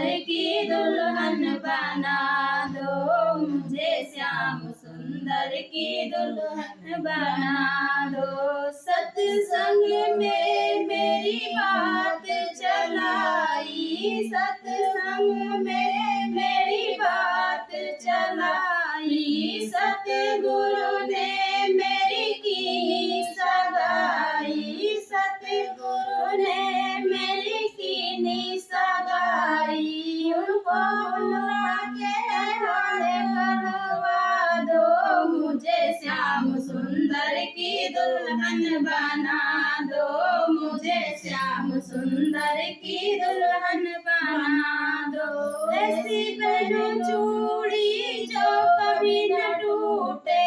सुंदर की दुल्हन बना दो, मुझे श्याम सुंदर की दुल्हन बना दो। सत्संग में मेरी बात चलाई, सत्संग में मेरी बात चलाई, सतगुरु ने मेरी की सगाई, सतगुरु ने मेरी की सगाई। उनको बुला के हारे करवा दो, मुझे श्याम सुंदर की दुल्हन बना दो, मुझे श्याम सुंदर की दुल्हन बना दो। ऐसी पहनो चूड़ी जो कभी न टूटे,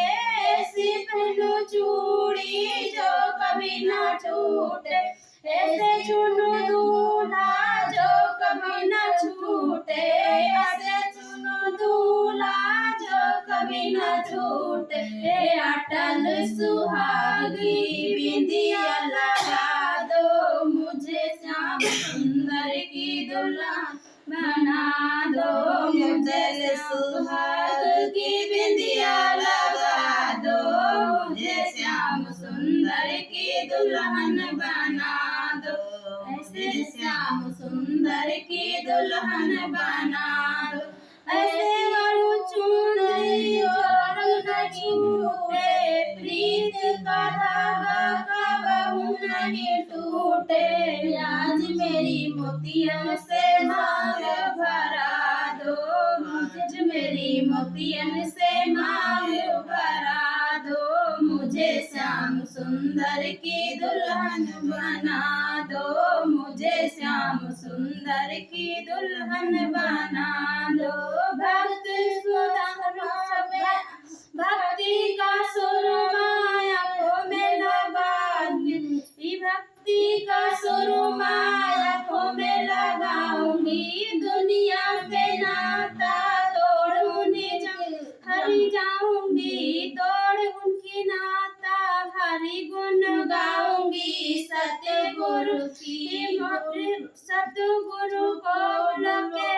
ऐसी पहनो चूड़ी जो कभी न टूटे, ऐसे चुनो दूल्हा जो कभी न छूटे, ऐसे चुनो दूल्हा जो कभी न छूटे। अटल सुहागी बिंदिया लगा दो, मुझे श्याम सुंदर की दुल्हन बना दो, मुझे सुहाग की बिंदिया लगा दो, मुझे श्याम सुंदर की दुल्हन बना दो, ऐसे श्याम सुंदर की दुल्हन बना दो। ऐसे मारू चुनरी और न छूटे, प्रीत का धागा कबहू नहीं टूटे। आज मेरी मोतियन से मांग भरा दो, मुझे मेरी मोतियन से मांग भरा दो, मुझे श्याम सुंदर की दुल्हन बना दो, मुझे श्याम सुंदर की दुल्हन बना दो। भक्त भक्ति का सुरमाया को में लगाऊंगी, भक्ति का सुरमाया को में लगाऊंगी। दुनिया से नाता तोड़ूंगी, हरि जाऊंगी, तोड़ उनकी नाता हरि गुण गाऊंगी। सतगुरु की सतगुरु को लगे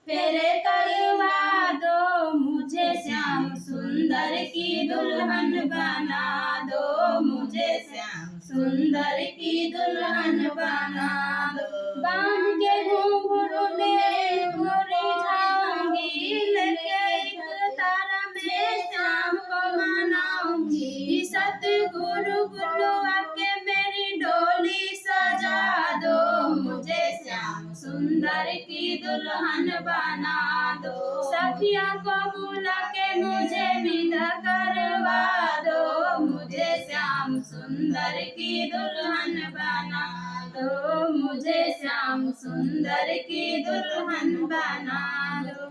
फेरे करवा दो, मुझे श्याम सुंदर की दुल्हन बना दो, मुझे श्याम सुंदर की दुल्हन बना दो। बांध के घुंघरू में घुरी जाऊंगी, लेके एक तारा में श्याम को मनाऊंगी। सतगुरु बुलवा के मेरी डोली सजा दो, मुझे श्याम सुंदर की दुल्हन बना दो। सखिया को बुला के मुझे विदा करवा दो, मुझे श्याम सुंदर की दुल्हन बना दो, मुझे श्याम सुंदर की दुल्हन बना दो।